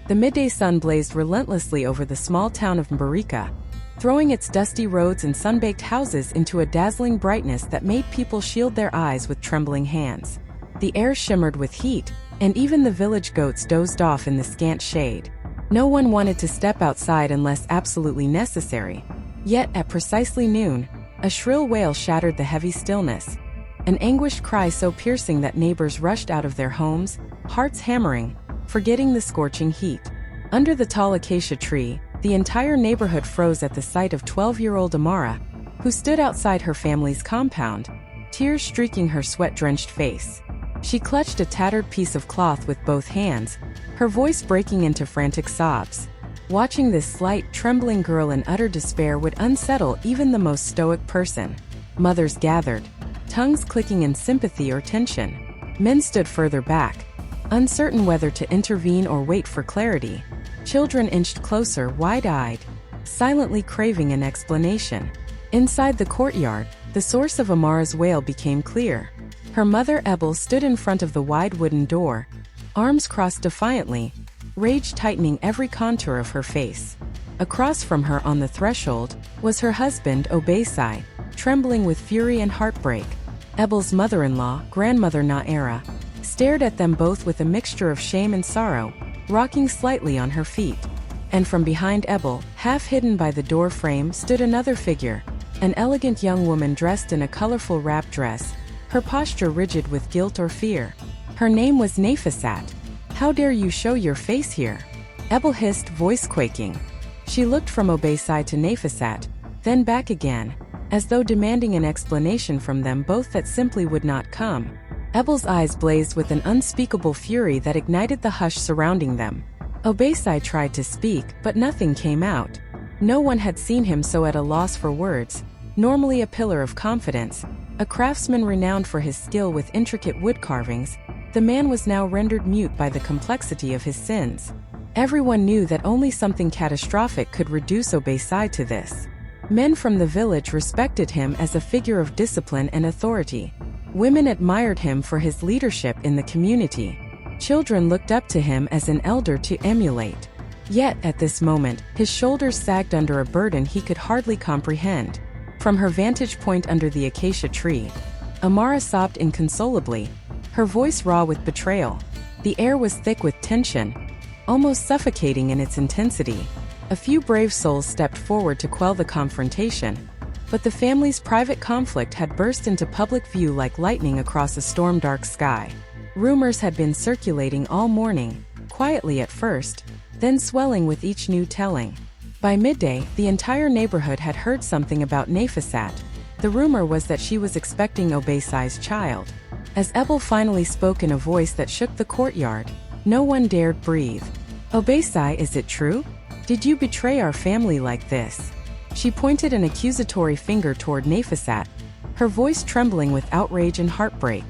The midday sun blazed relentlessly over the small town of Embarrassment, throwing its dusty roads and sun-baked houses into a dazzling brightness that made people shield their eyes with trembling hands. The air shimmered with heat, and even the village goats dozed off in the scant shade. No one wanted to step outside unless absolutely necessary. Yet, at precisely noon, a shrill wail shattered the heavy stillness. An anguished cry so piercing that neighbors rushed out of their homes, hearts hammering, forgetting the scorching heat. Under the tall acacia tree, the entire neighborhood froze at the sight of 12-year-old Amara, who stood outside her family's compound, tears streaking her sweat-drenched face. She clutched a tattered piece of cloth with both hands, her voice breaking into frantic sobs. Watching this slight, trembling girl in utter despair would unsettle even the most stoic person. Mothers gathered, tongues clicking in sympathy or tension. Men stood further back, uncertain whether to intervene or wait for clarity. Children inched closer, wide-eyed, silently craving an explanation. Inside the courtyard, the source of Amara's wail became clear. Her mother Ebel stood in front of the wide wooden door, arms crossed defiantly, rage tightening every contour of her face. Across from her on the threshold was her husband Obesai, trembling with fury and heartbreak. Ebel's mother-in-law, grandmother Naera, stared at them both with a mixture of shame and sorrow, rocking slightly on her feet. And from behind Ebel, half hidden by the door frame, stood another figure, an elegant young woman dressed in a colorful wrap dress, her posture rigid with guilt or fear. Her name was Nafisat. "How dare you show your face here?" Ebel hissed, voice quaking. She looked from Obesai to Nafisat, then back again, as though demanding an explanation from them both that simply would not come. Ebel's eyes blazed with an unspeakable fury that ignited the hush surrounding them. Obesai tried to speak, but nothing came out. No one had seen him so at a loss for words. Normally a pillar of confidence, a craftsman renowned for his skill with intricate wood carvings, the man was now rendered mute by the complexity of his sins. Everyone knew that only something catastrophic could reduce Obesai to this. Men from the village respected him as a figure of discipline and authority. Women admired him for his leadership in the community. Children looked up to him as an elder to emulate. Yet, at this moment, his shoulders sagged under a burden he could hardly comprehend. From her vantage point under the acacia tree, Amara sobbed inconsolably, her voice raw with betrayal. The air was thick with tension, almost suffocating in its intensity. A few brave souls stepped forward to quell the confrontation, but the family's private conflict had burst into public view like lightning across a storm-dark sky. Rumors had been circulating all morning, quietly at first, then swelling with each new telling. By midday, the entire neighborhood had heard something about Nafisat. The rumor was that she was expecting Obesai's child. As Ebel finally spoke in a voice that shook the courtyard, no one dared breathe. "Obesai, is it true? Did you betray our family like this?" She pointed an accusatory finger toward Nafisat, her voice trembling with outrage and heartbreak.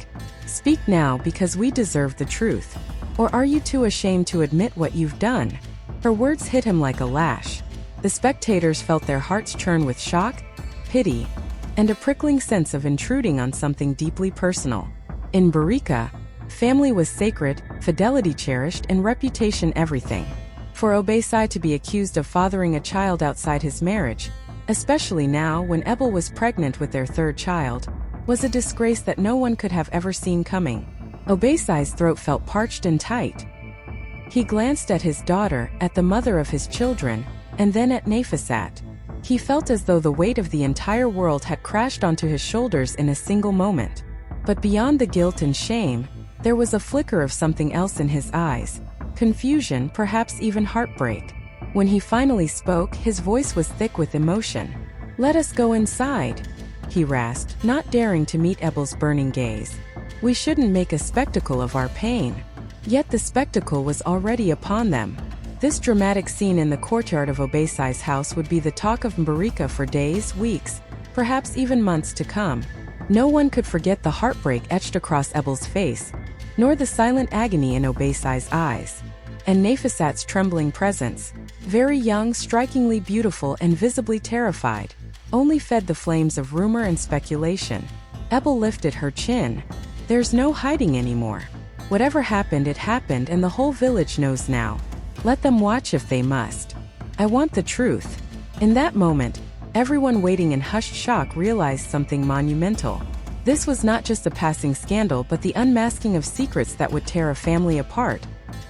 "Speak now, because we deserve the truth. Or are you too ashamed to admit what you've done?" Her words hit him like a lash. The spectators felt their hearts churn with shock, pity, and a prickling sense of intruding on something deeply personal. In Barika, family was sacred, fidelity cherished, and reputation everything. For Obesai to be accused of fathering a child outside his marriage, especially now when Ebel was pregnant with their third child, was a disgrace that no one could have ever seen coming. Obesai's throat felt parched and tight. He glanced at his daughter, at the mother of his children, and then at Nafisat. He felt as though the weight of the entire world had crashed onto his shoulders in a single moment. But beyond the guilt and shame, there was a flicker of something else in his eyes. Confusion, perhaps even heartbreak. When he finally spoke, his voice was thick with emotion. "Let us go inside," he rasped, not daring to meet Ebel's burning gaze. "We shouldn't make a spectacle of our pain." Yet the spectacle was already upon them. This dramatic scene in the courtyard of Obesai's house would be the talk of Mbarika for days, weeks, perhaps even months to come. No one could forget the heartbreak etched across Ebel's face, nor the silent agony in Obesai's eyes. And Nafisat's trembling presence, very young, strikingly beautiful, and visibly terrified, only fed the flames of rumor and speculation. Ebel lifted her chin. "There's no hiding anymore. Whatever happened, it happened, and the whole village knows now." Let them watch if they must. I want the truth." In that moment, everyone waiting in hushed shock realized something monumental. This was not just a passing scandal but the unmasking of secrets that would tear a family apart,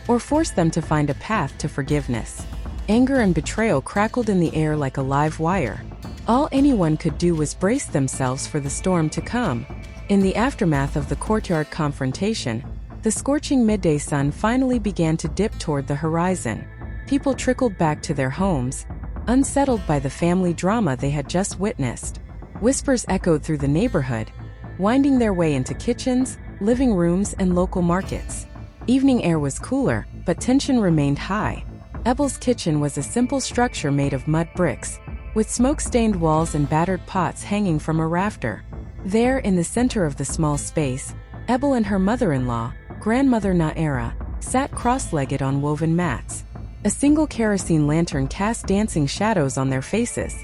or force them to find a path to forgiveness. Anger and betrayal crackled in the air like a live wire. All anyone could do was brace themselves for the storm to come. In the aftermath of the courtyard confrontation, the scorching midday sun finally began to dip toward the horizon. People trickled back to their homes, unsettled by the family drama they had just witnessed. Whispers echoed through the neighborhood, winding their way into kitchens, living rooms, and local markets. Evening air was cooler, but tension remained high. Ebel's kitchen was a simple structure made of mud bricks, with smoke-stained walls and battered pots hanging from a rafter. There, in the center of the small space, Ebel and her mother-in-law, grandmother Naera, sat cross-legged on woven mats. A single kerosene lantern cast dancing shadows on their faces.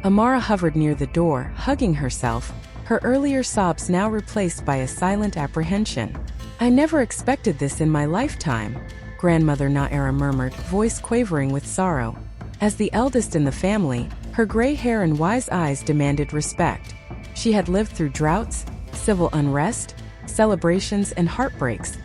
Amara hovered near the door, hugging herself, her earlier sobs now replaced by a silent apprehension. "I never expected this in my lifetime," grandmother Naera murmured, voice quavering with sorrow. As the eldest in the family, her gray hair and wise eyes demanded respect. She had lived through droughts, civil unrest, celebrations, and heartbreaks,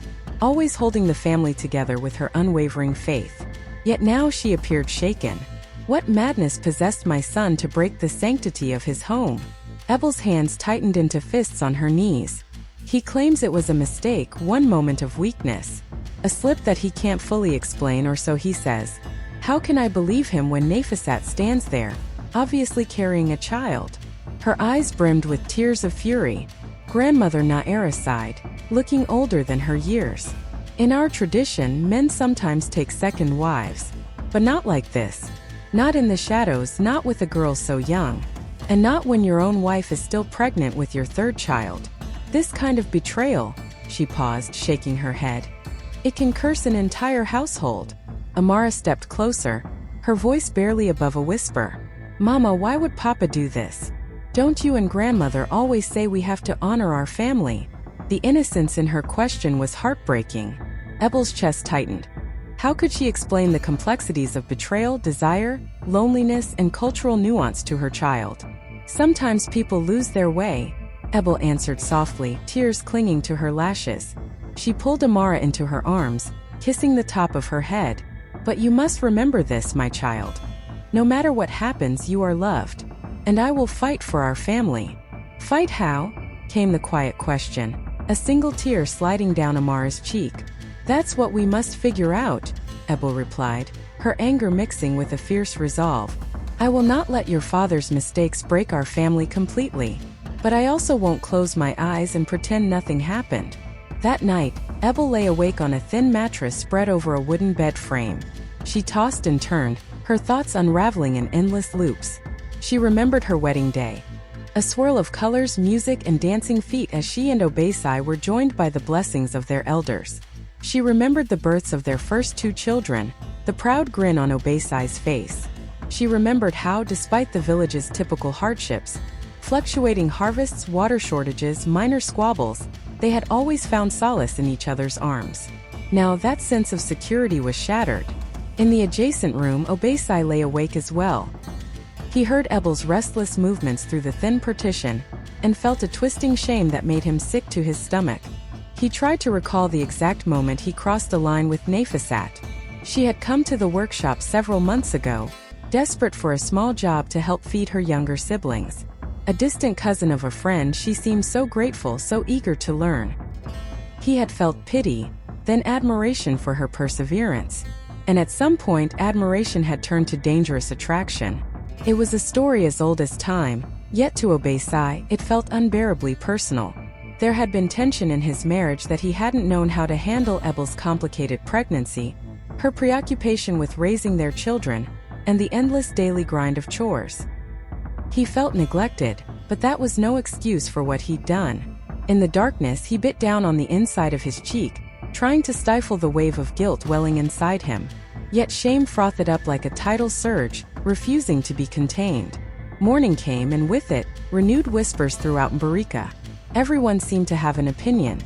always holding the family together with her unwavering faith. Yet now she appeared shaken. What madness possessed my son to break the sanctity of his home? Ebel's hands tightened into fists on her knees. He claims it was a mistake, one moment of weakness. A slip that he can't fully explain, or so he says. How can I believe him when Nafisat stands there, obviously carrying a child? Her eyes brimmed with tears of fury. Grandmother Naera sighed, looking older than her years. In our tradition, men sometimes take second wives. But not like this. Not in the shadows, not with a girl so young. And not when your own wife is still pregnant with your third child. This kind of betrayal, she paused, shaking her head. It can curse an entire household. Amara stepped closer, her voice barely above a whisper. Mama, why would Papa do this? Don't you and Grandmother always say we have to honor our family? The innocence in her question was heartbreaking. Ebel's chest tightened. How could she explain the complexities of betrayal, desire, loneliness, and cultural nuance to her child? Sometimes people lose their way, Ebel answered softly, tears clinging to her lashes. She pulled Amara into her arms, kissing the top of her head. But you must remember this, my child. No matter what happens, you are loved. And I will fight for our family. Fight how? Came the quiet question, a single tear sliding down Amara's cheek. That's what we must figure out, Ebel replied, her anger mixing with a fierce resolve. I will not let your father's mistakes break our family completely. But I also won't close my eyes and pretend nothing happened. That night, Ebel lay awake on a thin mattress spread over a wooden bed frame. She tossed and turned, her thoughts unraveling in endless loops. She remembered her wedding day. A swirl of colors, music, and dancing feet as she and Obeisai were joined by the blessings of their elders. She remembered the births of their first two children, the proud grin on Obeisai's face. She remembered how, despite the village's typical hardships, fluctuating harvests, water shortages, minor squabbles, they had always found solace in each other's arms. Now that sense of security was shattered. In the adjacent room, Obeisai lay awake as well. He heard Ebel's restless movements through the thin partition, and felt a twisting shame that made him sick to his stomach. He tried to recall the exact moment he crossed the line with Nafisat. She had come to the workshop several months ago, desperate for a small job to help feed her younger siblings. A distant cousin of a friend, she seemed so grateful, so eager to learn. He had felt pity, then admiration for her perseverance. And at some point, admiration had turned to dangerous attraction. It was a story as old as time, yet to Obeisai, it felt unbearably personal. There had been tension in his marriage that he hadn't known how to handle. Ebel's complicated pregnancy, her preoccupation with raising their children, and the endless daily grind of chores. He felt neglected, but that was no excuse for what he'd done. In the darkness, he bit down on the inside of his cheek, trying to stifle the wave of guilt welling inside him. Yet shame frothed up like a tidal surge, refusing to be contained. Morning came, and with it, renewed whispers throughout Mbarika. Everyone seemed to have an opinion.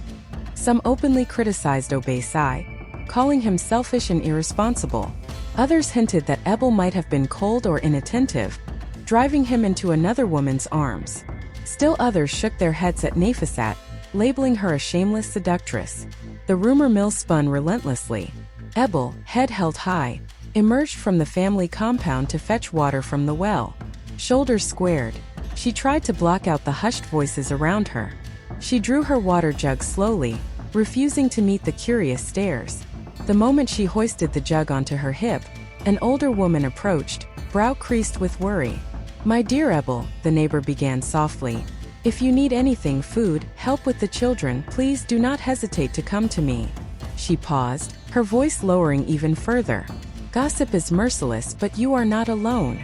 Some openly criticized Obeisai, calling him selfish and irresponsible. Others hinted that Ebel might have been cold or inattentive, driving him into another woman's arms. Still others shook their heads at Nafisat, labeling her a shameless seductress. The rumor mill spun relentlessly. Ebel, head held high, emerged from the family compound to fetch water from the well. Shoulders squared, she tried to block out the hushed voices around her. She drew her water jug slowly, refusing to meet the curious stares. The moment she hoisted the jug onto her hip, an older woman approached, brow creased with worry. "My dear Ebel," the neighbor began softly, "if you need anything, food, help with the children, please do not hesitate to come to me." She paused, her voice lowering even further. "Gossip is merciless, but you are not alone."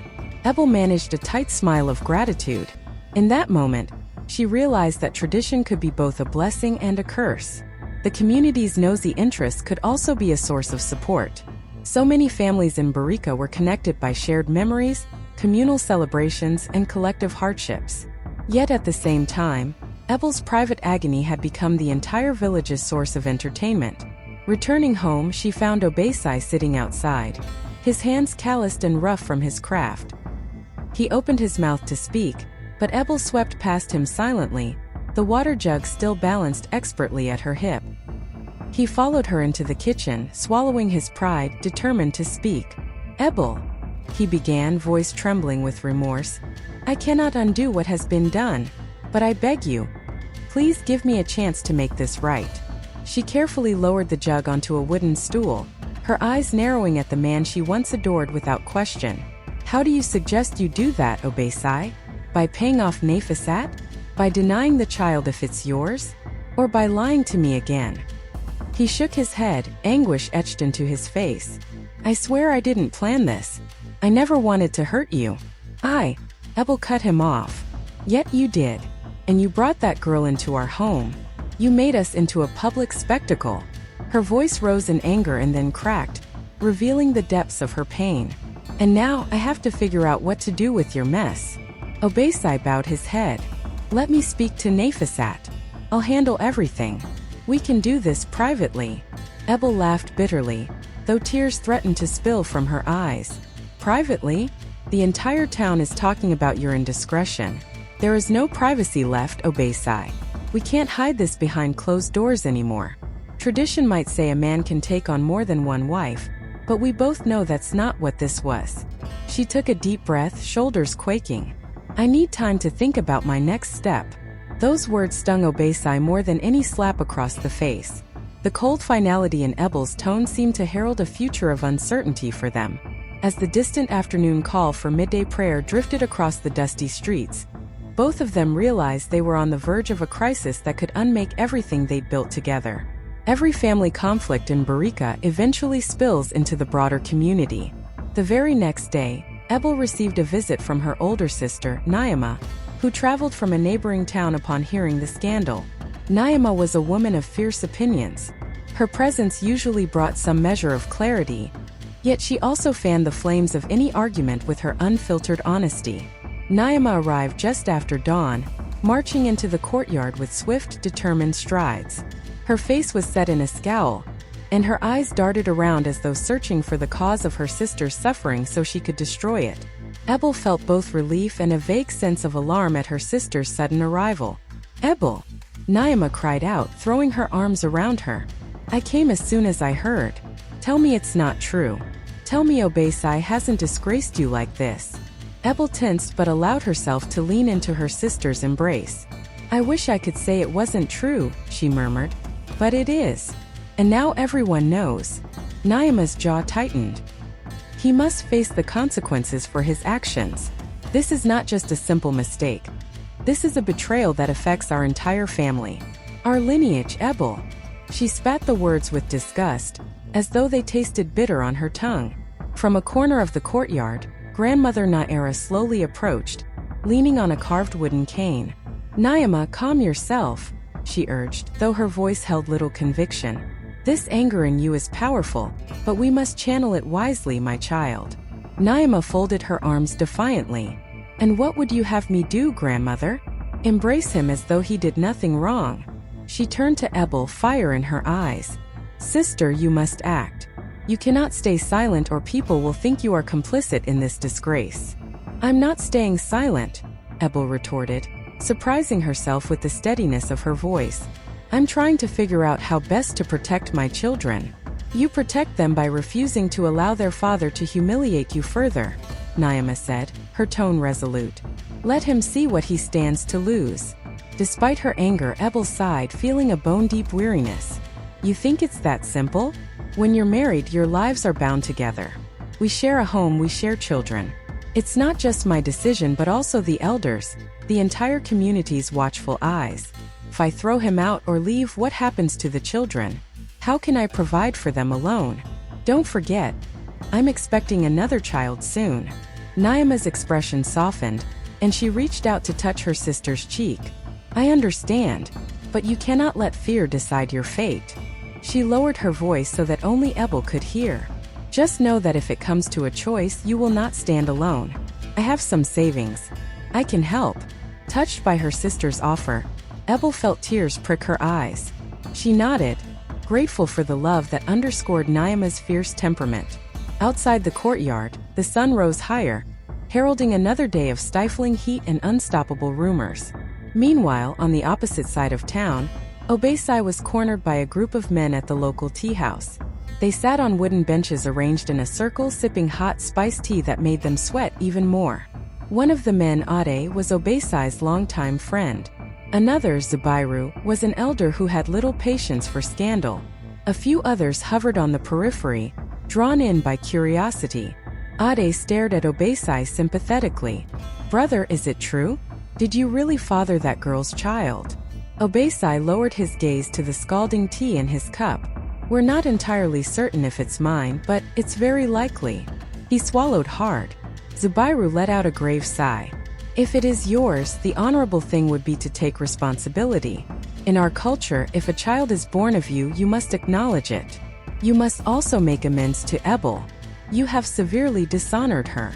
Ebel managed a tight smile of gratitude. In that moment, she realized that tradition could be both a blessing and a curse. The community's nosy interests could also be a source of support. So many families in Barika were connected by shared memories, communal celebrations, and collective hardships. Yet at the same time, Ebel's private agony had become the entire village's source of entertainment. Returning home, she found Obeisai sitting outside, his hands calloused and rough from his craft. He opened his mouth to speak, but Ebel swept past him silently, the water jug still balanced expertly at her hip. He followed her into the kitchen, swallowing his pride, determined to speak. "Ebel," he began, voice trembling with remorse, "I cannot undo what has been done, but I beg you, please give me a chance to make this right." She carefully lowered the jug onto a wooden stool, her eyes narrowing at the man she once adored without question. "How do you suggest you do that, Obeisai? By paying off Nafisat? By denying the child if it's yours? Or by lying to me again?" He shook his head, anguish etched into his face. "I swear I didn't plan this. I never wanted to hurt you." Ebel cut him off. "Yet you did. And you brought that girl into our home. You made us into a public spectacle." Her voice rose in anger and then cracked, revealing the depths of her pain. "And now I have to figure out what to do with your mess." Obeisai bowed his head. "Let me speak to Nafisat. I'll handle everything. We can do this privately." Ebel laughed bitterly, though tears threatened to spill from her eyes. "Privately? The entire town is talking about your indiscretion. There is no privacy left, Obeisai. We can't hide this behind closed doors anymore. Tradition might say a man can take on more than one wife, but we both know that's not what this was." She took a deep breath, shoulders quaking. "I need time to think about my next step." Those words stung Obeisai more than any slap across the face. The cold finality in Ebel's tone seemed to herald a future of uncertainty for them. As the distant afternoon call for midday prayer drifted across the dusty streets, both of them realized they were on the verge of a crisis that could unmake everything they'd built together. Every family conflict in Barika eventually spills into the broader community. The very next day, Ebel received a visit from her older sister, Naima, who traveled from a neighboring town upon hearing the scandal. Naima was a woman of fierce opinions. Her presence usually brought some measure of clarity, yet she also fanned the flames of any argument with her unfiltered honesty. Naima arrived just after dawn, marching into the courtyard with swift, determined strides. Her face was set in a scowl, and her eyes darted around as though searching for the cause of her sister's suffering so she could destroy it. Ebel felt both relief and a vague sense of alarm at her sister's sudden arrival. "Ebel!" Naima cried out, throwing her arms around her. "I came as soon as I heard. Tell me it's not true. Tell me Obeisai hasn't disgraced you like this." Ebel tensed but allowed herself to lean into her sister's embrace. "I wish I could say it wasn't true," she murmured. "But it is. And now everyone knows." Naima's jaw tightened. He must face the consequences for his actions. This is not just a simple mistake. This is a betrayal that affects our entire family. Our lineage, Ebel. She spat the words with disgust, as though they tasted bitter on her tongue. From a corner of the courtyard, Grandmother Naira slowly approached, leaning on a carved wooden cane. "Naima, calm yourself," she urged, though her voice held little conviction. "This anger in you is powerful, but we must channel it wisely, my child." Naima folded her arms defiantly. "And what would you have me do, Grandmother? Embrace him as though he did nothing wrong?" She turned to Ebel, fire in her eyes. "Sister, you must act. You cannot stay silent or people will think you are complicit in this disgrace. I'm not staying silent, Ebel retorted, surprising herself with the steadiness of her voice. I'm trying to figure out how best to protect my children. You protect them by refusing to allow their father to humiliate you further, Naima said, her tone resolute. Let him see what he stands to lose. Despite her anger, Ebel sighed, feeling a bone-deep weariness. You think it's that simple? When you're married, your lives are bound together. We share a home, we share children. It's not just my decision but also the elders, the entire community's watchful eyes. If I throw him out or leave, what happens to the children? How can I provide for them alone? Don't forget, I'm expecting another child soon. Naima's expression softened, and she reached out to touch her sister's cheek. I understand, but you cannot let fear decide your fate. She lowered her voice so that only Ebel could hear. Just know that if it comes to a choice, you will not stand alone. I have some savings. I can help. Touched by her sister's offer, Ebel felt tears prick her eyes. She nodded, grateful for the love that underscored Naima's fierce temperament. Outside the courtyard, the sun rose higher, heralding another day of stifling heat and unstoppable rumors. Meanwhile, on the opposite side of town, Obesai was cornered by a group of men at the local tea house. They sat on wooden benches arranged in a circle, sipping hot spiced tea that made them sweat even more. One of the men, Ade, was Obesai's longtime friend. Another, Zubairu, was an elder who had little patience for scandal. A few others hovered on the periphery, drawn in by curiosity. Ade stared at Obesai sympathetically. Brother, is it true? Did you really father that girl's child? Obesai lowered his gaze to the scalding tea in his cup. We're not entirely certain if it's mine, but it's very likely. He swallowed hard. Zubairu let out a grave sigh. If it is yours, the honorable thing would be to take responsibility. In our culture, if a child is born of you, you must acknowledge it. You must also make amends to Ebel. You have severely dishonored her.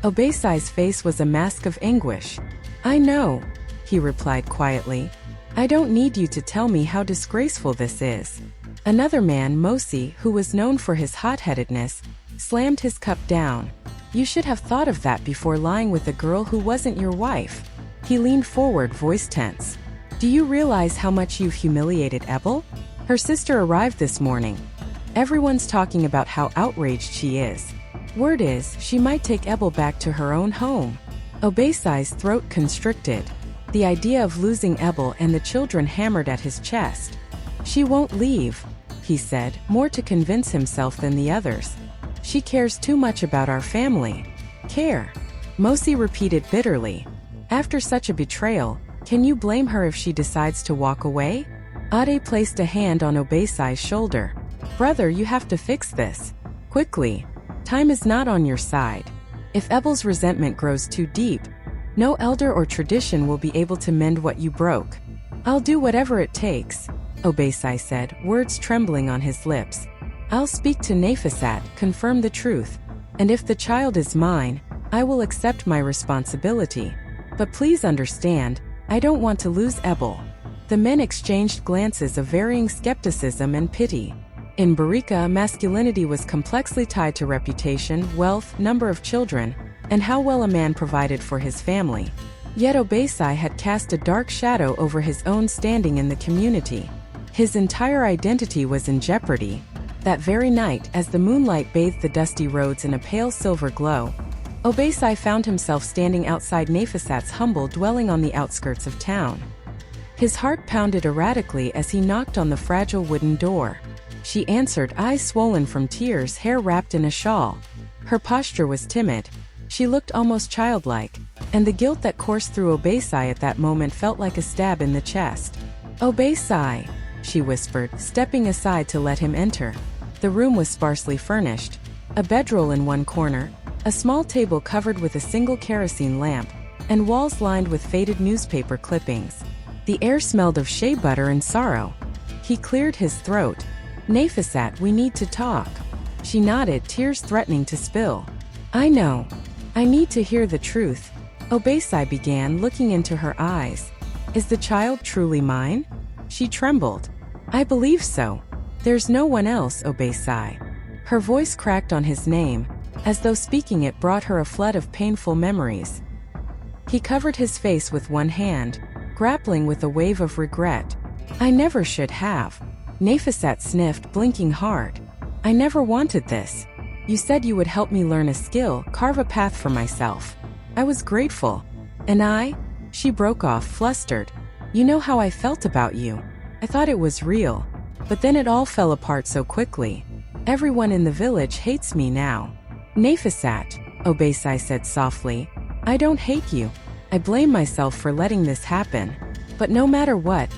Obesai's face was a mask of anguish. I know, he replied quietly. I don't need you to tell me how disgraceful this is. Another man, Mosi, who was known for his hot-headedness, slammed his cup down. You should have thought of that before lying with a girl who wasn't your wife. He leaned forward, voice tense. Do you realize how much you've humiliated Ebel? Her sister arrived this morning. Everyone's talking about how outraged she is. Word is, she might take Ebel back to her own home. Obesai's throat constricted. The idea of losing Ebel and the children hammered at his chest. She won't leave, he said, more to convince himself than the others. She cares too much about our family. Care? Mosi repeated bitterly. After such a betrayal, can you blame her if she decides to walk away? Ade placed a hand on Obesai's shoulder. Brother, you have to fix this. Quickly. Time is not on your side. If Ebel's resentment grows too deep, no elder or tradition will be able to mend what you broke. I'll do whatever it takes, Obesai said, words trembling on his lips. I'll speak to Nafisat, confirm the truth, and if the child is mine, I will accept my responsibility. But please understand, I don't want to lose Ebel. The men exchanged glances of varying skepticism and pity. In Barika, masculinity was complexly tied to reputation, wealth, number of children, and how well a man provided for his family. Yet Obesai had cast a dark shadow over his own standing in the community. His entire identity was in jeopardy. That very night, as the moonlight bathed the dusty roads in a pale silver glow, Obesai found himself standing outside Nafisat's humble dwelling on the outskirts of town. His heart pounded erratically as he knocked on the fragile wooden door. She answered, eyes swollen from tears, hair wrapped in a shawl. Her posture was timid. She looked almost childlike, and the guilt that coursed through Obesai at that moment felt like a stab in the chest. Obesai, she whispered, stepping aside to let him enter. The room was sparsely furnished. A bedroll in one corner, a small table covered with a single kerosene lamp, and walls lined with faded newspaper clippings. The air smelled of shea butter and sorrow. He cleared his throat. Nafisat, we need to talk. She nodded, tears threatening to spill. I know. I need to hear the truth. Obesai began, looking into her eyes. Is the child truly mine? She trembled. I believe so. There's no one else, Obesai. Her voice cracked on his name, as though speaking it brought her a flood of painful memories. He covered his face with one hand, grappling with a wave of regret. I never should have. Nafisat sniffed, blinking hard. I never wanted this. You said you would help me learn a skill, carve a path for myself. I was grateful. And I? She broke off, flustered. You know how I felt about you. I thought it was real. But then it all fell apart so quickly. Everyone in the village hates me now. Nafisat, Obaisai said softly. I don't hate you. I blame myself for letting this happen. But no matter what,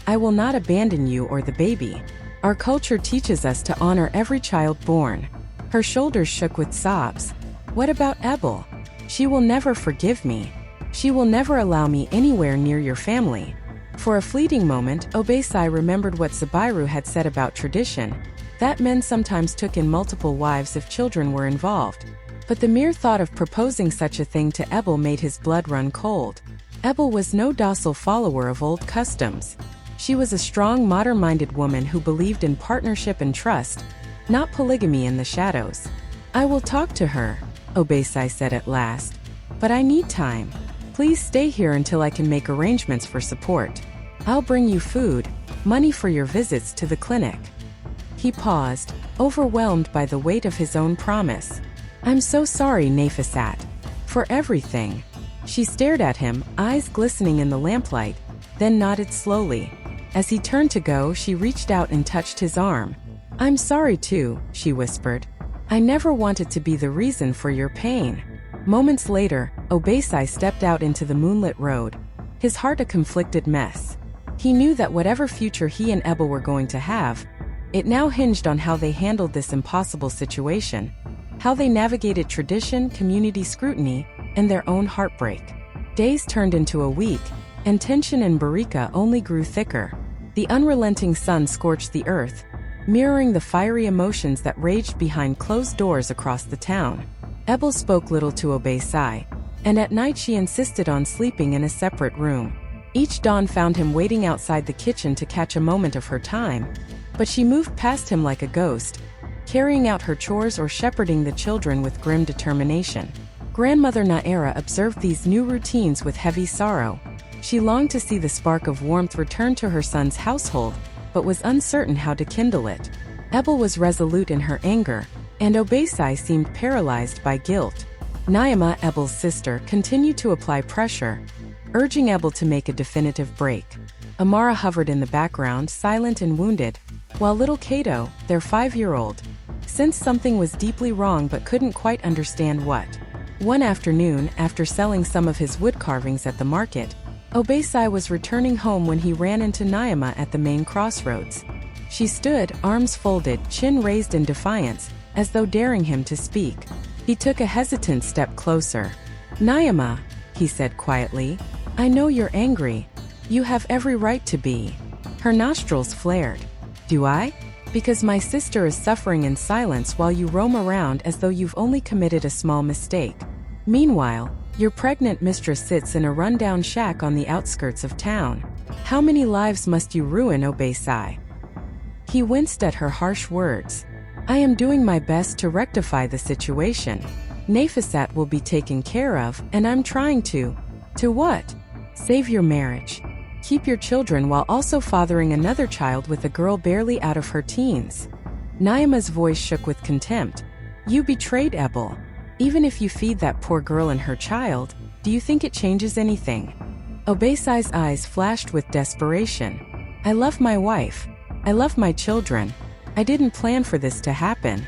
I will not abandon you or the baby. Our culture teaches us to honor every child born. Her shoulders shook with sobs. What about Ebel? She will never forgive me. She will never allow me anywhere near your family. For a fleeting moment, Obaisai remembered what Sabairu had said about tradition, that men sometimes took in multiple wives if children were involved. But the mere thought of proposing such a thing to Ebel made his blood run cold. Ebel was no docile follower of old customs. She was a strong, modern-minded woman who believed in partnership and trust, not polygamy in the shadows. I will talk to her, Obaisai said at last. But I need time. Please stay here until I can make arrangements for support. I'll bring you food, money for your visits to the clinic. He paused, overwhelmed by the weight of his own promise. I'm so sorry, Nafisat. For everything. She stared at him, eyes glistening in the lamplight, then nodded slowly. As he turned to go, she reached out and touched his arm. I'm sorry too, she whispered. I never wanted to be the reason for your pain. Moments later, Obaisai stepped out into the moonlit road, his heart a conflicted mess. He knew that whatever future he and Ebel were going to have, it now hinged on how they handled this impossible situation, how they navigated tradition, community scrutiny, and their own heartbreak. Days turned into a week, and tension in Barika only grew thicker. The unrelenting sun scorched the earth, mirroring the fiery emotions that raged behind closed doors across the town. Ebel spoke little to Obaisai, and at night she insisted on sleeping in a separate room. Each dawn found him waiting outside the kitchen to catch a moment of her time, but she moved past him like a ghost, carrying out her chores or shepherding the children with grim determination. Grandmother Naera observed these new routines with heavy sorrow. She longed to see the spark of warmth return to her son's household, but was uncertain how to kindle it. Ebel was resolute in her anger, and Obaisai seemed paralyzed by guilt. Naima, Ebel's sister, continued to apply pressure, urging Ebel to make a definitive break. Amara hovered in the background, silent and wounded, while little Kato, their 5-year-old, sensed something was deeply wrong but couldn't quite understand what. One afternoon, after selling some of his wood carvings at the market, Obaisai was returning home when he ran into Naima at the main crossroads. She stood, arms folded, chin raised in defiance, as though daring him to speak. He took a hesitant step closer. Naima, he said quietly, I know you're angry. You have every right to be. Her nostrils flared. Do I? Because my sister is suffering in silence while you roam around as though you've only committed a small mistake. Meanwhile, your pregnant mistress sits in a rundown shack on the outskirts of town. How many lives must you ruin, Obaisai? He winced at her harsh words. I am doing my best to rectify the situation. Nafisat will be taken care of, and I'm trying to. To what? Save your marriage. Keep your children while also fathering another child with a girl barely out of her teens. Naima's voice shook with contempt. You betrayed Ebel. Even if you feed that poor girl and her child, do you think it changes anything? Obaisai's eyes flashed with desperation. I love my wife. I love my children. I didn't plan for this to happen.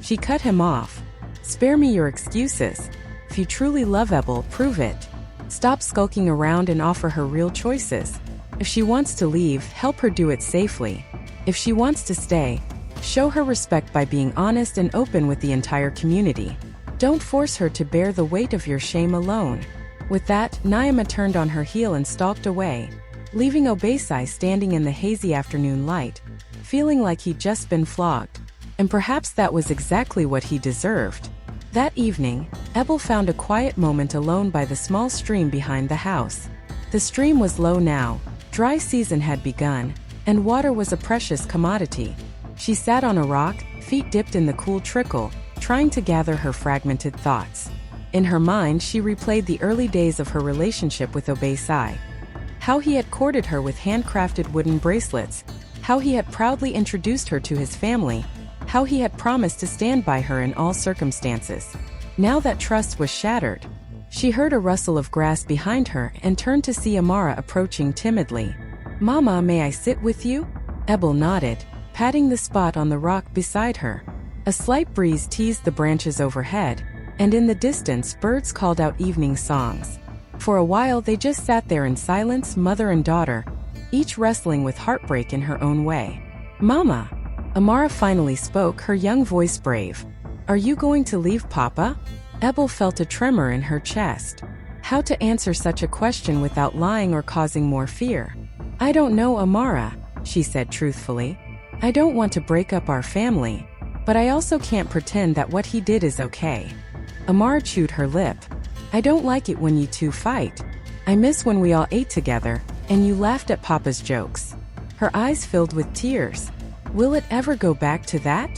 She cut him off. Spare me your excuses. If you truly love Ebel, prove it. Stop skulking around and offer her real choices. If she wants to leave, help her do it safely. If she wants to stay, show her respect by being honest and open with the entire community. Don't force her to bear the weight of your shame alone. With that, Naima turned on her heel and stalked away, leaving Obaisai standing in the hazy afternoon light, feeling like he'd just been flogged. And perhaps that was exactly what he deserved. That evening, Ebel found a quiet moment alone by the small stream behind the house. The stream was low now, dry season had begun, and water was a precious commodity. She sat on a rock, feet dipped in the cool trickle, trying to gather her fragmented thoughts. In her mind, she replayed the early days of her relationship with Obeisai. How he had courted her with handcrafted wooden bracelets, how he had proudly introduced her to his family, how he had promised to stand by her in all circumstances. Now that trust was shattered. She heard a rustle of grass behind her and turned to see Amara approaching timidly. "Mama, may I sit with you?" Ebel nodded, patting the spot on the rock beside her. A slight breeze teased the branches overhead, and in the distance birds called out evening songs. For a while they just sat there in silence, mother and daughter, each wrestling with heartbreak in her own way. "Mama," Amara finally spoke, her young voice brave. "Are you going to leave Papa?" Ebel felt a tremor in her chest. How to answer such a question without lying or causing more fear? "I don't know, Amara," she said truthfully. "I don't want to break up our family, but I also can't pretend that what he did is okay." Amara chewed her lip. "I don't like it when you two fight. I miss when we all ate together, and you laughed at Papa's jokes." Her eyes filled with tears. Will it ever go back to that?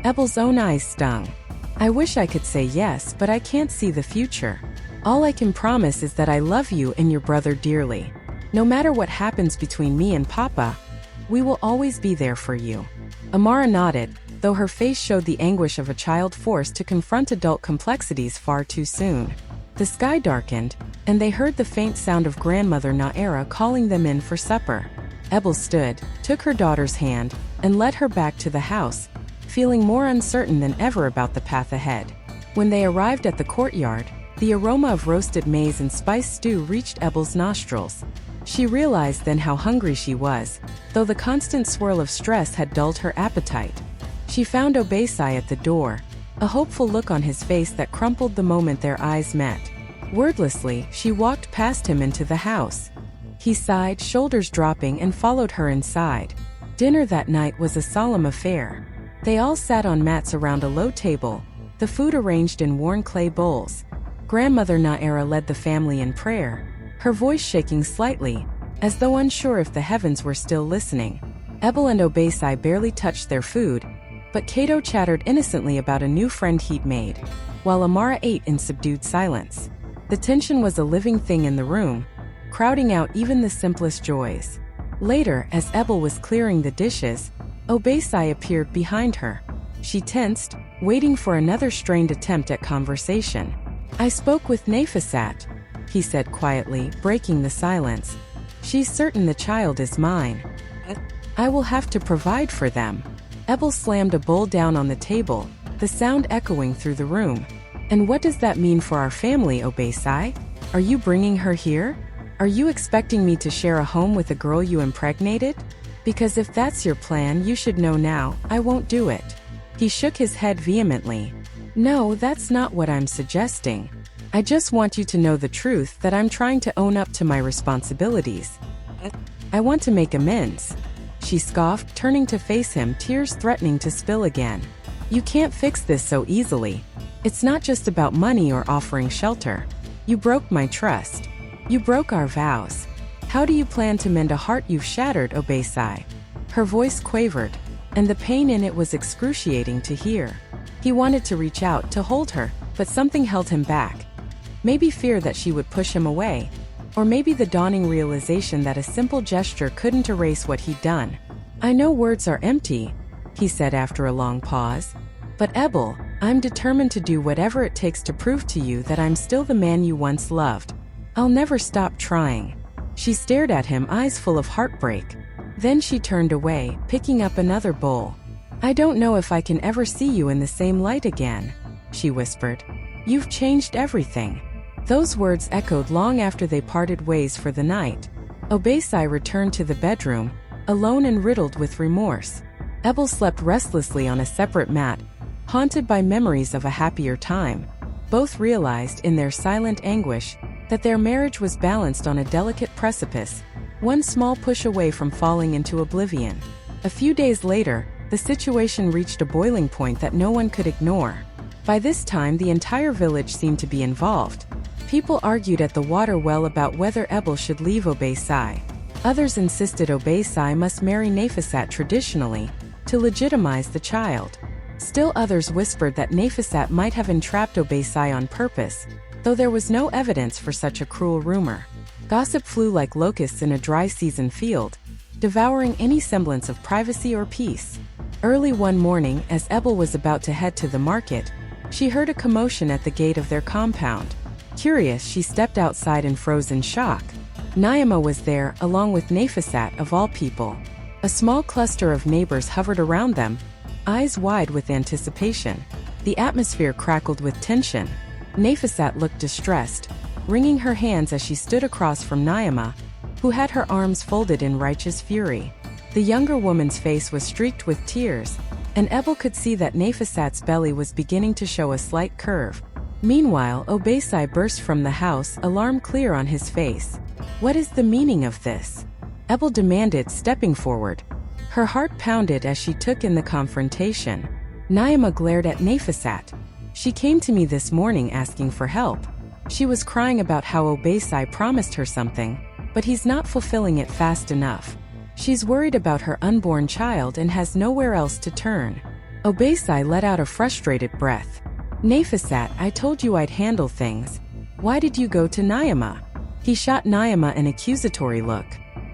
Ebel's own eyes stung. "I wish I could say yes, but I can't see the future. All I can promise is that I love you and your brother dearly. No matter what happens between me and Papa, we will always be there for you." Amara nodded, though her face showed the anguish of a child forced to confront adult complexities far too soon. The sky darkened, and they heard the faint sound of grandmother Naera calling them in for supper. Ebel stood, took her daughter's hand, and led her back to the house, feeling more uncertain than ever about the path ahead. When they arrived at the courtyard, the aroma of roasted maize and spiced stew reached Ebel's nostrils. She realized then how hungry she was, though the constant swirl of stress had dulled her appetite. She found Obeisai at the door, a hopeful look on his face that crumpled the moment their eyes met. Wordlessly, she walked past him into the house. He sighed, shoulders dropping, and followed her inside. Dinner that night was a solemn affair. They all sat on mats around a low table, the food arranged in worn clay bowls. Grandmother Naera led the family in prayer, her voice shaking slightly, as though unsure if the heavens were still listening. Ebel and Obeisai barely touched their food, but Kato chattered innocently about a new friend he'd made, while Amara ate in subdued silence. The tension was a living thing in the room, crowding out even the simplest joys. Later, as Ebel was clearing the dishes, Obeisai appeared behind her. She tensed, waiting for another strained attempt at conversation. "I spoke with Nafisat," he said quietly, breaking the silence. "She's certain the child is mine. I will have to provide for them." Ebel slammed a bowl down on the table, the sound echoing through the room. "And what does that mean for our family, Obeisai? Are you bringing her here? Are you expecting me to share a home with a girl you impregnated? Because if that's your plan, you should know now, I won't do it." He shook his head vehemently. "No, that's not what I'm suggesting. I just want you to know the truth, that I'm trying to own up to my responsibilities. I want to make amends." She scoffed, turning to face him, tears threatening to spill again. "You can't fix this so easily. It's not just about money or offering shelter. You broke my trust. You broke our vows. How do you plan to mend a heart you've shattered, Obeisai?" Her voice quavered, and the pain in it was excruciating to hear. He wanted to reach out, to hold her, but something held him back. Maybe fear that she would push him away, or maybe the dawning realization that a simple gesture couldn't erase what he'd done. "I know words are empty," he said after a long pause. "But Ebel, I'm determined to do whatever it takes to prove to you that I'm still the man you once loved. I'll never stop trying." She stared at him, eyes full of heartbreak. Then she turned away, picking up another bowl. "I don't know if I can ever see you in the same light again," she whispered. "You've changed everything." Those words echoed long after they parted ways for the night. Obeisai returned to the bedroom, alone and riddled with remorse. Ebel slept restlessly on a separate mat, haunted by memories of a happier time. Both realized, in their silent anguish, that their marriage was balanced on a delicate precipice, one small push away from falling into oblivion. A few days later, the situation reached a boiling point that no one could ignore. By this time, the entire village seemed to be involved. People argued at the water well about whether Ebel should leave Obeisai. Others insisted Obeisai must marry Nafisat traditionally, to legitimize the child. Still others whispered that Nafisat might have entrapped Obaisai on purpose, though there was no evidence for such a cruel rumor. Gossip flew like locusts in a dry season field, devouring any semblance of privacy or peace. Early one morning, as Ebel was about to head to the market, she heard a commotion at the gate of their compound. Curious, she stepped outside and froze in shock. Naima was there, along with Nafisat of all people. A small cluster of neighbors hovered around them, eyes wide with anticipation. The atmosphere crackled with tension. Nafisat looked distressed, wringing her hands as she stood across from Naima, who had her arms folded in righteous fury. The younger woman's face was streaked with tears, and Ebel could see that Nafisat's belly was beginning to show a slight curve. Meanwhile, Obaisai burst from the house, alarm clear on his face. "What is the meaning of this?" Ebel demanded, stepping forward. Her heart pounded as she took in the confrontation. Naima glared at Nafisat. "She came to me this morning asking for help. She was crying about how Obaisai promised her something, but he's not fulfilling it fast enough. She's worried about her unborn child and has nowhere else to turn." Obaisai let out a frustrated breath. "Nafisat, I told you I'd handle things. Why did you go to Naima?" He shot Naima an accusatory look.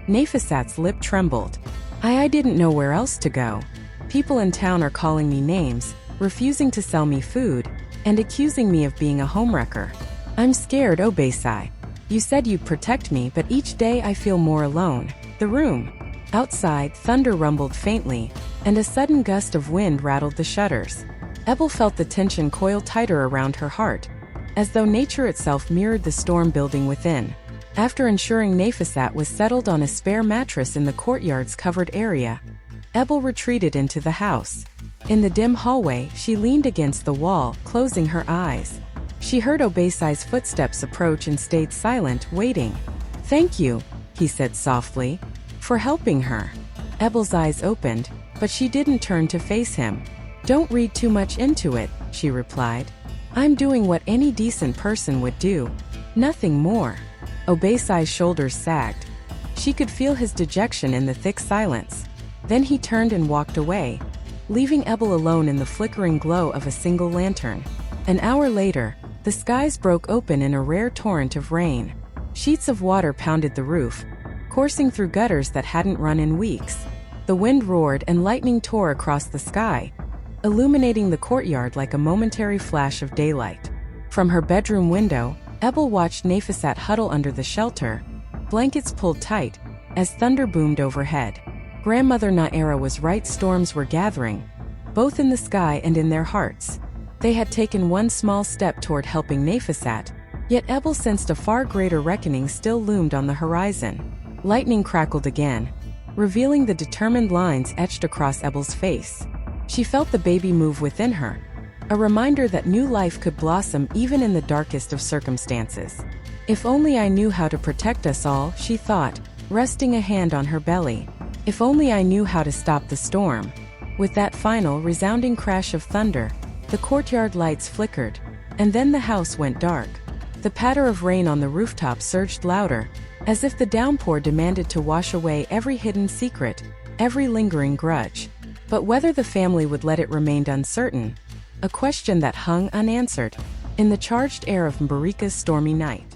Nafisat's lip trembled. I didn't know where else to go. People in town are calling me names, refusing to sell me food, and accusing me of being a homewrecker. I'm scared, Obaisai. You said you'd protect me, but each day I feel more alone." The room. Outside, thunder rumbled faintly, and a sudden gust of wind rattled the shutters. Ebel felt the tension coil tighter around her heart, as though nature itself mirrored the storm building within. After ensuring Nafisat was settled on a spare mattress in the courtyard's covered area, Ebel retreated into the house. In the dim hallway, she leaned against the wall, closing her eyes. She heard Obaisai's footsteps approach and stayed silent, waiting. "Thank you," he said softly, "for helping her." Ebel's eyes opened, but she didn't turn to face him. "Don't read too much into it," she replied. "I'm doing what any decent person would do. Nothing more." Obaisai's shoulders sagged. She could feel his dejection in the thick silence. Then he turned and walked away, leaving Ebel alone in the flickering glow of a single lantern. An hour later, the skies broke open in a rare torrent of rain. Sheets of water pounded the roof, coursing through gutters that hadn't run in weeks. The wind roared and lightning tore across the sky, illuminating the courtyard like a momentary flash of daylight. From her bedroom window, Ebel watched Nafisat huddle under the shelter, blankets pulled tight, as thunder boomed overhead. Grandmother Naera was right, storms were gathering, both in the sky and in their hearts. They had taken one small step toward helping Nafisat, yet Ebel sensed a far greater reckoning still loomed on the horizon. Lightning crackled again, revealing the determined lines etched across Ebel's face. She felt the baby move within her, a reminder that new life could blossom even in the darkest of circumstances. "If only I knew how to protect us all," she thought, resting a hand on her belly. "If only I knew how to stop the storm." With that final, resounding crash of thunder, the courtyard lights flickered, and then the house went dark. The patter of rain on the rooftop surged louder, as if the downpour demanded to wash away every hidden secret, every lingering grudge. But whether the family would let it remained uncertain, a question that hung unanswered in the charged air of Mbarika's stormy night.